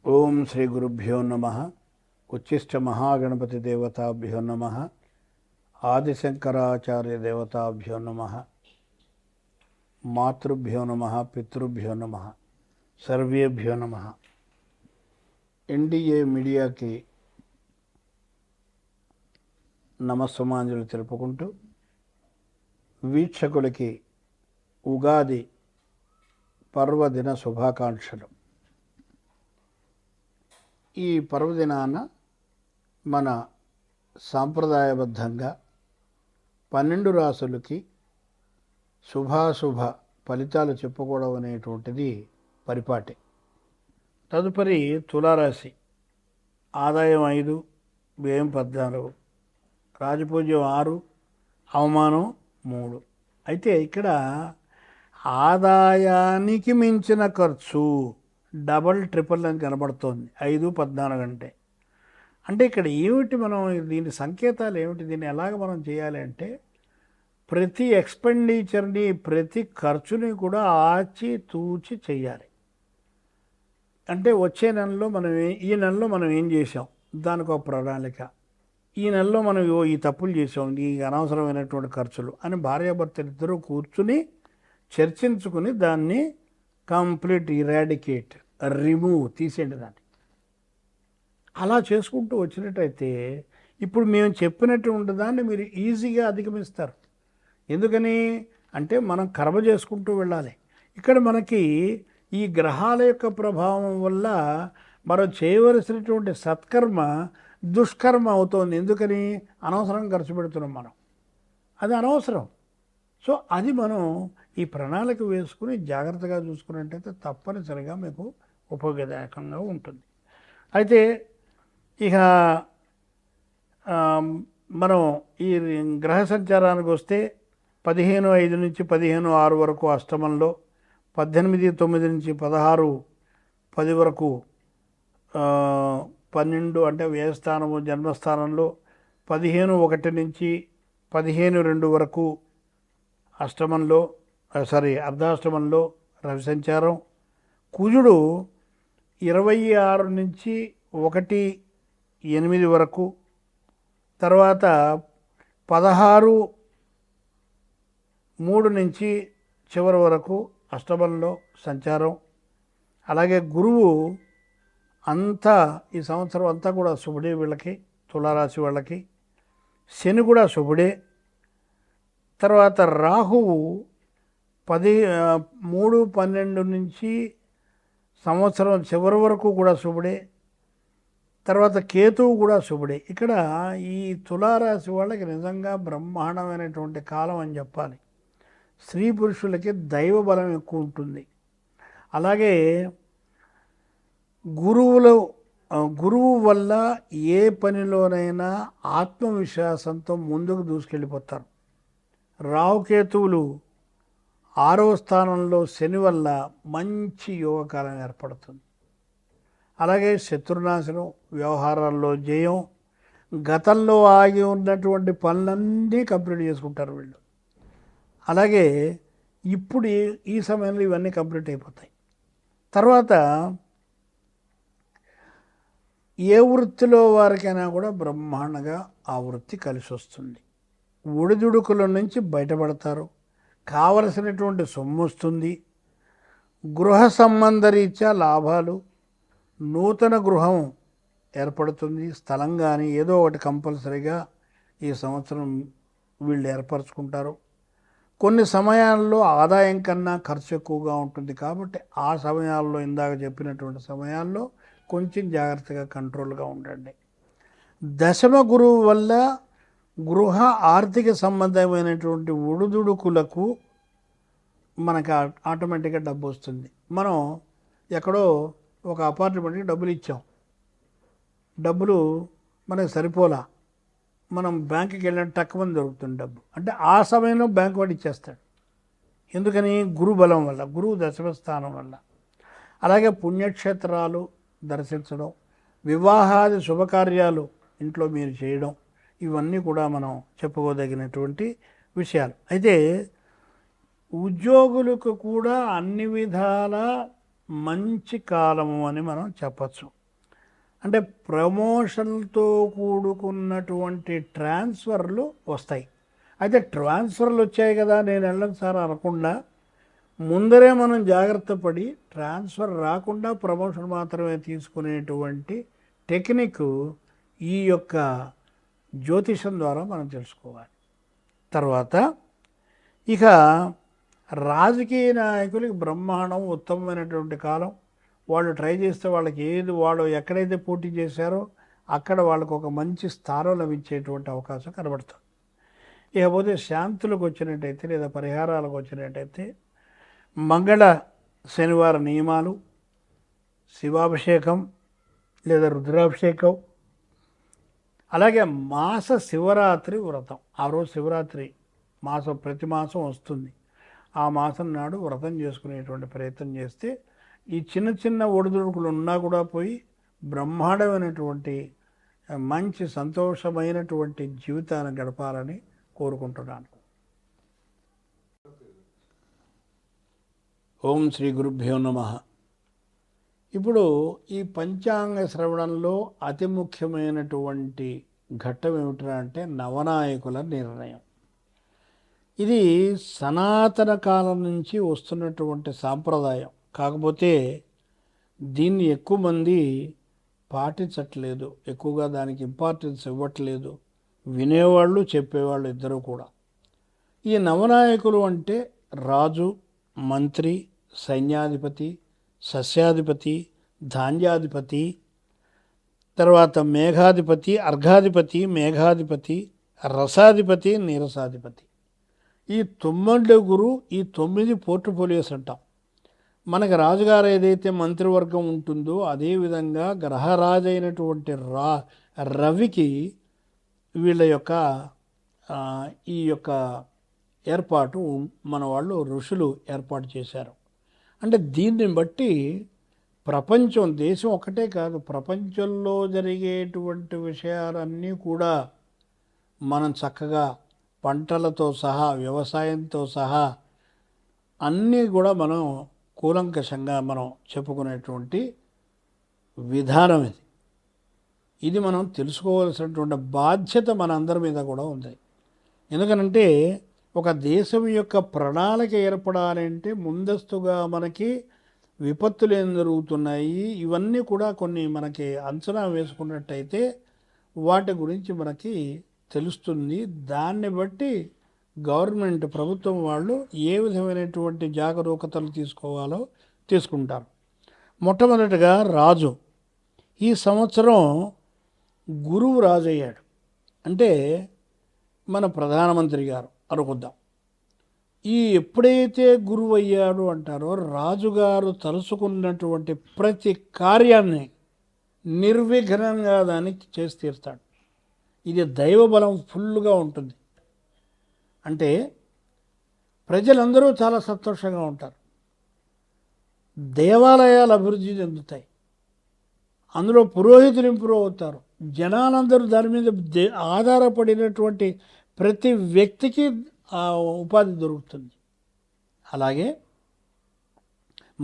ఓం శ్రీ గురుభ్యో నమ. ఉచ్చిష్ట మహాగణపతి దేవతాభ్యో నమ. ఆదిశంకరాచార్య దేవతాభ్యో నమ. మాతృభ్యో నమ, పితృభ్యో నమ, సర్వేభ్యో నమ. ఎన్డీఏ మీడియాకి నమస్సమాంజలు తెలుపుకుంటూ వీక్షకులకి ఉగాది పర్వదిన శుభాకాంక్షలు. ఈ పర్వదినాన మన సాంప్రదాయబద్ధంగా 12 రాసులకి శుభాశుభ ఫలితాలు చెప్పుకోవడం అనేటువంటిది పరిపాటి. తదుపరి తులారాశి. ఆదాయం 5, వ్యయం 14, రాజపూజ్యం 6, అవమానం 3. అయితే ఇక్కడ ఆదాయానికి మించిన ఖర్చు డబల్ ట్రిపుల్ అని కనబడుతోంది. 5, 14 అంటే ఇక్కడ ఏమిటి, మనం దీని సంకేతాలు ఏమిటి, దీన్ని ఎలాగ మనం చేయాలి అంటే ప్రతి ఎక్స్పెండిచర్ని, ప్రతి ఖర్చుని కూడా ఆచి తూచి చేయాలి. అంటే వచ్చే నెలలో ఈ నెలలో మనం ఏం చేసాం, దానికి ఒక ప్రణాళిక. ఈ నెలలో మనం ఈ తప్పులు చేసాం, ఈ అనవసరమైనటువంటి ఖర్చులు అని భార్యాభర్తలు ఇద్దరూ కూర్చుని చర్చించుకుని దాన్ని కంప్లీట్ ఇరాడికేట్, రిమూవ్, తీసేయండి దాన్ని. అలా చేసుకుంటూ వచ్చినట్టయితే ఇప్పుడు మేము చెప్పినటువంటి దాన్ని మీరు ఈజీగా అధిగమిస్తారు. ఎందుకని అంటే మనం కర్మ చేసుకుంటూ వెళ్ళాలి. ఇక్కడ మనకి ఈ గ్రహాల యొక్క ప్రభావం వల్ల మనం చేయవలసినటువంటి సత్కర్మ దుష్కర్మ అవుతోంది. ఎందుకని అనవసరం ఖర్చు పెడుతున్నాం మనం, అది అనవసరం. సో అది మనం ఈ ప్రణాళిక వేసుకుని జాగ్రత్తగా చూసుకున్నట్టయితే తప్పనిసరిగా మీకు ఉపయోగదాయకంగా ఉంటుంది. అయితే ఇక మనం ఈ గ్రహ సంచారానికి వస్తే 15/5 నుంచి 15/6 వరకు అష్టమంలో, 18/9 నుంచి 16/10 వరకు 12 అంటే వ్యయస్థానము జన్మస్థానంలో, 15/1 నుంచి 15/2 వరకు అష్టమంలో అర్ధాష్టమంలో రవి సంచారం. కుజుడు 26 నుంచి 1/8 వరకు, తర్వాత 16/3 నుంచి చివరి వరకు అష్టమంలో సంచారం. అలాగే గురువు అంతా ఈ సంవత్సరం అంతా కూడా శుభుడే వీళ్ళకి, తులారాశి వాళ్ళకి. శని కూడా శుభుడే. తర్వాత రాహువు 3/12 నుంచి సంవత్సరం చివరి వరకు కూడా శుభుడే. తర్వాత కేతువు కూడా శుభుడే. ఇక్కడ ఈ తులారాశి వాళ్ళకి నిజంగా బ్రహ్మాండమైనటువంటి కాలం అని చెప్పాలి. స్త్రీ పురుషులకి దైవ బలం ఎక్కువ ఉంటుంది. అలాగే గురువు వల్ల ఏ పనిలోనైనా ఆత్మవిశ్వాసంతో ముందుకు దూసుకెళ్ళిపోతారు. రాహుకేతువులు 6వ స్థానంలో శని వల్ల మంచి యోగకాలం ఏర్పడుతుంది. అలాగే శత్రునాశనం, వ్యవహారాల్లో జయం, గతంలో ఆగి ఉన్నటువంటి పనులన్నీ కంప్లీట్ చేసుకుంటారు వీళ్ళు. అలాగే ఇప్పుడు ఈ సమయంలో ఇవన్నీ కంప్లీట్ అయిపోతాయి. తర్వాత ఏ వృత్తిలో వారికైనా కూడా బ్రహ్మాండంగా ఆ వృత్తి కలిసి వస్తుంది. ఒడిదుడుకుల నుంచి బయటపడతారు. కావలసినటువంటి సొమ్ము వస్తుంది. గృహ సంబంధ రీత్యా లాభాలు, నూతన గృహం ఏర్పడుతుంది. స్థలం కానీ ఏదో ఒకటి కంపల్సరీగా ఈ సంవత్సరం వీళ్ళు ఏర్పరచుకుంటారు. కొన్ని సమయాల్లో ఆదాయం కన్నా ఖర్చు ఎక్కువగా ఉంటుంది. కాబట్టి ఆ సమయాల్లో, ఇందాక చెప్పినటువంటి సమయాల్లో కొంచెం జాగ్రత్తగా కంట్రోల్గా ఉండండి. దశమ గురువు వల్ల గృహ ఆర్థిక సంబంధమైనటువంటి ఒడిదుడుకులకు మనకు ఆటోమేటిక్గా డబ్బు వస్తుంది. మనం ఎక్కడో ఒక అపార్ట్మెంట్కి డబ్బులు ఇచ్చాం, డబ్బులు మనకు సరిపోలా, మనం బ్యాంకుకి వెళ్ళిన తక్కువ దొరుకుతుంది డబ్బు. అంటే ఆ సమయంలో బ్యాంకు వాడు ఇచ్చేస్తాడు. ఎందుకని? గురు బలం వల్ల, గురువు దశమ స్థానం వల్ల. అలాగే పుణ్యక్షేత్రాలు దర్శించడం, వివాహాది శుభకార్యాలు ఇంట్లో మీరు చేయడం, ఇవన్నీ కూడా మనం చెప్పుకోదగినటువంటి విషయాలు. అయితే ఉద్యోగులకు కూడా అన్ని విధాల మంచి కాలము అని మనం చెప్పచ్చు. అంటే ప్రమోషన్తో కూడుకున్నటువంటి ట్రాన్స్ఫర్లు వస్తాయి. అయితే ట్రాన్స్ఫర్లు వచ్చాయి కదా నేను వెళ్ళను సార్ అనకుండా ముందరే మనం జాగ్రత్త పడి ట్రాన్స్ఫర్ రాకుండా ప్రమోషన్ మాత్రమే తీసుకునేటువంటి టెక్నిక్ ఈ యొక్క జ్యోతిషం ద్వారా మనం తెలుసుకోవాలి. తర్వాత ఇక రాజకీయ నాయకులకి బ్రహ్మాండం ఉత్తమమైనటువంటి కాలం. వాళ్ళు ట్రై చేస్తే వాళ్ళకి వాళ్ళు ఎక్కడైతే పోటీ చేశారో అక్కడ వాళ్ళకు ఒక మంచి స్థానం లభించేటువంటి అవకాశం కనబడుతుంది. ఇకపోతే శాంతులకు వచ్చినట్టయితే లేదా పరిహారాలకు వచ్చినట్టయితే మంగళ శనివార నియమాలు, శివాభిషేకం లేదా రుద్రాభిషేకం, అలాగే మాస శివరాత్రి వ్రతం. ఆ రోజు శివరాత్రి ప్రతి మాసం వస్తుంది. ఆ మాసం నాడు వ్రతం చేసుకునేటువంటి ప్రయత్నం చేస్తే ఈ చిన్న చిన్న ఒడిదుడుకులు ఉన్నా కూడా పోయి బ్రహ్మాండమైనటువంటి మంచి సంతోషమైనటువంటి జీవితాన్ని గడపాలని కోరుకుంటున్నాను. ఓం శ్రీ గురుభ్యో నమః. ఇప్పుడు ఈ పంచాంగ శ్రవణంలో అతి ముఖ్యమైనటువంటి ఘట్టం ఏమిటంటే నవనాయకుల నిర్ణయం. ఇది సనాతన కాలం నుంచి వస్తున్నటువంటి సాంప్రదాయం. కాకపోతే దీన్ని ఎక్కువ మంది పాటించట్లేదు, ఎక్కువగా దానికి ఇంపార్టెన్స్ ఇవ్వట్లేదు, వినేవాళ్ళు చెప్పేవాళ్ళు ఇద్దరు కూడా. ఈ నవనాయకులు అంటే రాజు, మంత్రి, సైన్యాధిపతి, సస్యాధిపతి, ధాన్యాధిపతి, తర్వాత మేఘాధిపతి, అర్ఘాధిపతి, మేఘాధిపతి, రసాధిపతి, నీరసాధిపతి. ఈ 9 ఈ 9 పోర్ట్ఫోలియోస్ అంటాం. మనకి రాజుగారు ఏదైతే మంత్రివర్గం ఉంటుందో అదేవిధంగా గ్రహరాజు అయినటువంటి రవికి వీళ్ళ యొక్క ఈ యొక్క ఏర్పాటు మన వాళ్ళు ఋషులు ఏర్పాటు చేశారు. అంటే దీన్ని బట్టి ప్రపంచం, దేశం ఒక్కటే కాదు, ప్రపంచంలో జరిగేటువంటి విషయాలన్నీ కూడా మనం చక్కగా పంటలతో సహా, వ్యవసాయంతో సహా అన్నీ కూడా మనం కూలంకషంగా మనం చెప్పుకునేటువంటి విధానం ఇది. ఇది మనం తెలుసుకోవాల్సినటువంటి బాధ్యత మన అందరి మీద కూడా ఉంది. ఎందుకనంటే ఒక దేశం యొక్క ప్రణాళిక ఏర్పడాలంటే ముందస్తుగా మనకి విపత్తులు ఏం జరుగుతున్నాయి, ఇవన్నీ కూడా కొన్ని మనకి అంచనా వేసుకున్నట్టయితే వాటి గురించి మనకి తెలుస్తుంది. దాన్ని బట్టి గవర్నమెంట్, ప్రభుత్వం వాళ్ళు ఏ విధమైనటువంటి జాగరూకతలు తీసుకోవాలో తీసుకుంటారు. మొట్టమొదటిగా రాజు. ఈ సంవత్సరం గురువు రాజు అయ్యాడు. అంటే మన ప్రధానమంత్రి గారు అనుకుందాం. ఈ ఎప్పుడైతే గురువు అయ్యాడు అంటారో రాజుగారు తలుసుకున్నటువంటి ప్రతి కార్యాన్ని నిర్విఘ్నంగా దానికి చేసి తీరుతాడు. ఇది దైవబలం ఫుల్గా ఉంటుంది. అంటే ప్రజలందరూ చాలా సంతోషంగా ఉంటారు. దేవాలయాలు అభివృద్ధి చెందుతాయి. అందులో పురోహితులు ఇంప్రూవ్ అవుతారు. జనాలందరూ దాని మీద ఆధారపడినటువంటి ప్రతి వ్యక్తికి ఉపాధి దొరుకుతుంది. అలాగే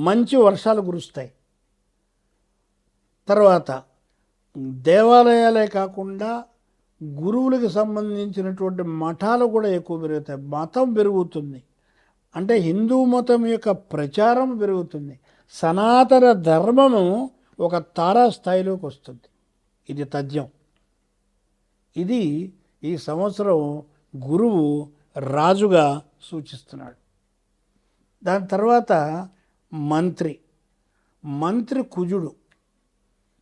మంచి వర్షాలు కురుస్తాయి. తర్వాత దేవాలయాలే కాకుండా గురువులకు సంబంధించినటువంటి మఠాలు కూడా ఎక్కువ పెరుగుతాయి. మతం పెరుగుతుంది. అంటే హిందూ మతం యొక్క ప్రచారం పెరుగుతుంది. సనాతన ధర్మము ఒక తారాస్థాయిలోకి వస్తుంది. ఇది తథ్యం. ఇది ఈ సంవత్సరం గురువు రాజుగా సూచిస్తున్నాడు. దాని తర్వాత మంత్రి కుజుడు.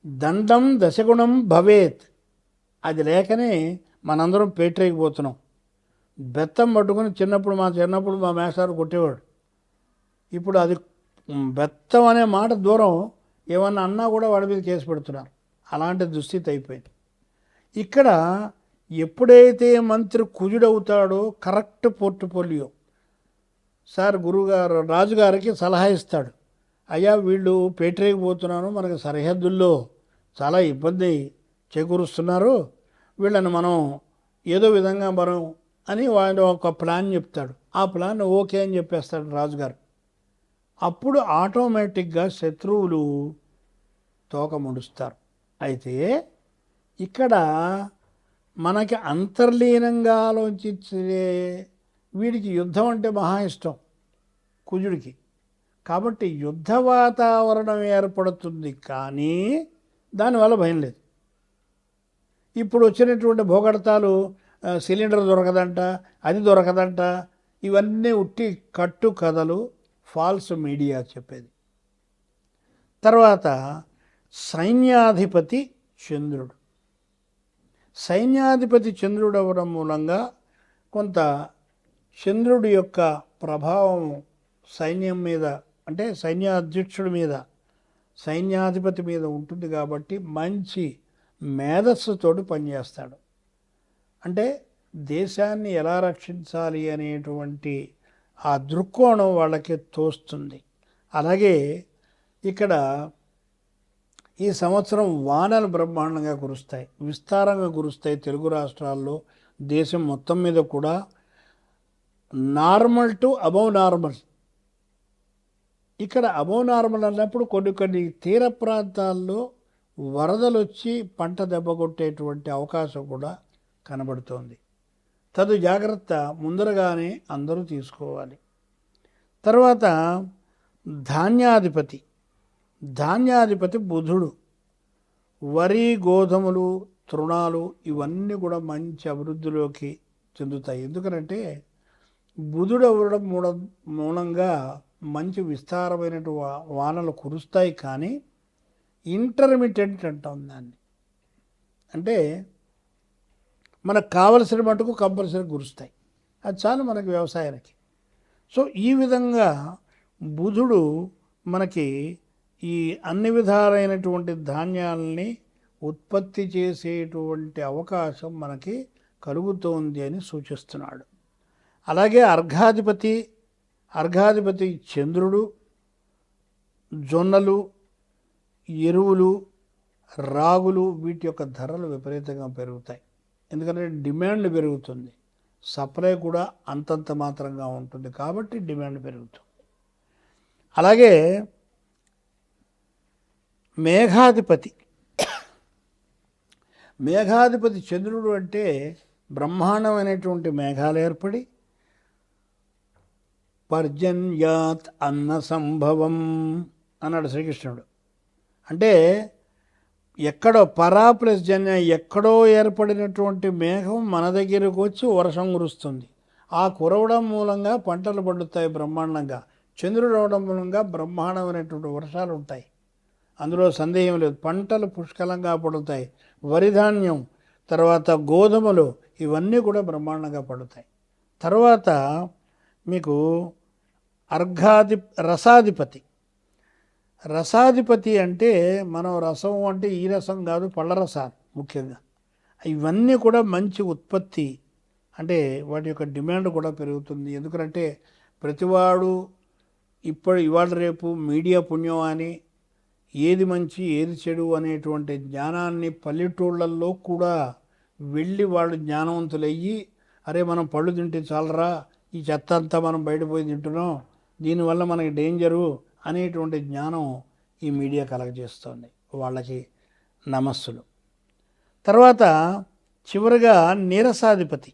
దండం దశగుణం భవేత్. అది లేకనే మనందరం పేటరేగిపోతున్నాం. బెత్తం పట్టుకుని చిన్నప్పుడు మా మేస్టారు కొట్టేవాడు. ఇప్పుడు అది బెత్తం అనే మాట దూరం, ఏమన్నా అన్నా కూడా వాడి మీద కేసు పెడుతున్నారు. అలాంటి దుస్థితి అయిపోయింది. ఇక్కడ ఎప్పుడైతే మంత్రి కుజుడవుతాడో కరెక్ట్ పోర్ట్ఫోలియో. సార్ గురువుగారు రాజుగారికి సలహా ఇస్తాడు. అయ్యా వీళ్ళు పేటరేగిపోతున్నాను, మనకి సరిహద్దుల్లో చాలా ఇబ్బంది చేకూరుస్తున్నారు, వీళ్ళని మనం ఏదో విధంగా మనం అని వాళ్ళు ఒక ప్లాన్ చెప్తాడు. ఆ ప్లాన్ ఓకే అని చెప్పేస్తాడు రాజుగారు. అప్పుడు ఆటోమేటిక్గా శత్రువులు తోక ముడుస్తారు. అయితే ఇక్కడ మనకి అంతర్లీనంగా ఆలోచించే వీడికి యుద్ధం అంటే మహా ఇష్టం కుజుడికి. కాబట్టి యుద్ధ వాతావరణం ఏర్పడుతుంది, కానీ దానివల్ల భయం లేదు. ఇప్పుడు వచ్చినటువంటి భూగడతాలు సిలిండర్ దొరకదంట, అది దొరకదంట, ఇవన్నీ ఉట్టి కట్టు కథలు, ఫాల్స్ మీడియా చెప్పేది. తర్వాత సైన్యాధిపతి చంద్రుడు. సైన్యాధిపతి చంద్రుడు అవ్వడం మూలంగా కొంత చంద్రుడి యొక్క ప్రభావం సైన్యం మీద, అంటే సైన్యాధ్యక్షుడి మీద, సైన్యాధిపతి మీద ఉంటుంది. కాబట్టి మంచి మేధస్సుతోటి పనిచేస్తాడు. అంటే దేశాన్ని ఎలా రక్షించాలి అనేటువంటి ఆ దృక్కోణం వాళ్ళకి తోస్తుంది. అలాగే ఇక్కడ ఈ సంవత్సరం వానలు బ్రహ్మాండంగా కురుస్తాయి, విస్తారంగా కురుస్తాయి. తెలుగు రాష్ట్రాల్లో, దేశం మొత్తం మీద కూడా నార్మల్ టు అబౌవ్ నార్మల్. ఇక్కడ అబౌవ్ నార్మల్ అన్నప్పుడు కొన్ని తీర ప్రాంతాల్లో వరదలు వచ్చి పంట దెబ్బ కొట్టేటువంటి అవకాశం కూడా కనబడుతోంది. తదు జాగ్రత్త ముందరగానే అందరూ తీసుకోవాలి. తర్వాత ధాన్యాధిపతి బుధుడు. వరి, గోధుమలు, తృణాలు ఇవన్నీ కూడా మంచి అభివృద్ధిలోకి చెందుతాయి. ఎందుకంటే బుధుడు అవ్వడం మూలంగా మంచి విస్తారమైనటు వానలు కురుస్తాయి. కానీ ఇంటర్మీడియట్ అంటాం దాన్ని. అంటే మనకు కావలసిన మటుకు కంపల్సరీ కురుస్తాయి, అది చాలు మనకి వ్యవసాయానికి. సో ఈ విధంగా బుధుడు మనకి ఈ అన్ని విధాలైనటువంటి ధాన్యాలని ఉత్పత్తి చేసేటువంటి అవకాశం మనకి కలుగుతోంది అని సూచిస్తున్నాడు. అలాగే అర్ఘాధిపతి చంద్రుడు. జొన్నలు, ఎరువులు, రాగులు వీటి యొక్క ధరలు విపరీతంగా పెరుగుతాయి. ఎందుకంటే డిమాండ్ పెరుగుతుంది, సప్లై కూడా అంతంత మాత్రంగా ఉంటుంది, కాబట్టి డిమాండ్ పెరుగుతుంది. అలాగే మేఘాధిపతి చంద్రుడు అంటే బ్రహ్మాండమైనటువంటి మేఘాలు ఏర్పడి పర్జన్యాత్ అన్న సంభవం అన్నాడు శ్రీకృష్ణుడు. అంటే ఎక్కడో పరా ప్లస్ జన్య, ఎక్కడో ఏర్పడినటువంటి మేఘం మన దగ్గరకు వచ్చి వర్షం కురుస్తుంది. ఆ కురవడం మూలంగా పంటలు పండుతాయి బ్రహ్మాండంగా. చంద్రుడు అవడం మూలంగా బ్రహ్మాండమైనటువంటి వర్షాలు ఉంటాయి, అందులో సందేహం లేదు. పంటలు పుష్కలంగా పడుతాయి. వరిధాన్యం, తర్వాత గోధుమలు ఇవన్నీ కూడా బ్రహ్మాండంగా పడుతాయి. తర్వాత మీకు రసాధిపతి అంటే మనం రసం అంటే ఈ రసం కాదు, పళ్ళ రసాలు ముఖ్యంగా. ఇవన్నీ కూడా మంచి ఉత్పత్తి, అంటే వాటి యొక్క డిమాండ్ కూడా పెరుగుతుంది. ఎందుకంటే ప్రతివాడు ఇవాళ రేపు మీడియా పుణ్యం అని ఏది మంచి ఏది చెడు అనేటువంటి జ్ఞానాన్ని పల్లెటూళ్ళల్లో కూడా వెళ్ళి వాళ్ళు జ్ఞానవంతులయ్యి, అరే మనం పళ్ళు తింటే చాలరా, ఈ చెత్త అంతా మనం బయటపోయి తింటున్నాం, దీనివల్ల మనకి డేంజరు అనేటువంటి జ్ఞానం ఈ మీడియా కలగజేస్తుంది. వాళ్ళకి నమస్సులు. తర్వాత చివరిగా నీరసాధిపతి.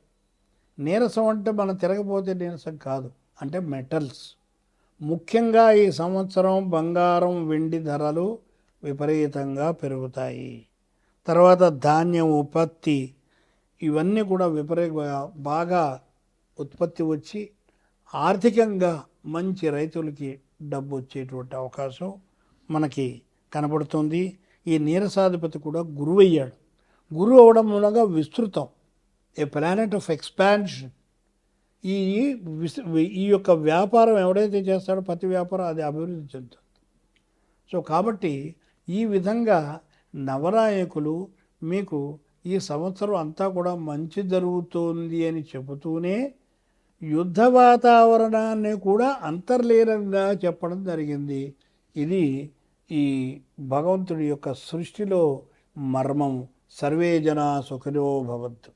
నీరసం అంటే మనం తిరగపోతే నీరసం కాదు, అంటే మెటల్స్. ముఖ్యంగా ఈ సంవత్సరం బంగారం, వెండి ధరలు విపరీతంగా పెరుగుతాయి. తర్వాత ధాన్యం, పత్తి ఇవన్నీ కూడా బాగా ఉత్పత్తి వచ్చి ఆర్థికంగా మంచి రైతులకి డబ్బు వచ్చేటువంటి అవకాశం మనకి కనబడుతుంది. ఈ నీరసాధిపతి కూడా గురువు అయ్యాడు. గురువు అవడం మూలంగా విస్తృతం, ఏ ప్లానెట్ ఆఫ్ ఎక్స్పాన్షన్. ఈ యొక్క వ్యాపారం ఎవడైతే చేస్తాడో ప్రతి వ్యాపారం అది అభివృద్ధి చెందుతుంది. సో కాబట్టి ఈ విధంగా నవనాయకులు మీకు ఈ సంవత్సరం అంతా కూడా మంచి జరుగుతోంది అని చెబుతూనే యుద్ధ వాతావరణాన్ని కూడా అంతర్లీనంగా చెప్పడం జరిగింది. ఇది ఈ భగవంతుడి యొక్క సృష్టిలో మర్మం. సర్వే జనా సుఖినో భవంతు.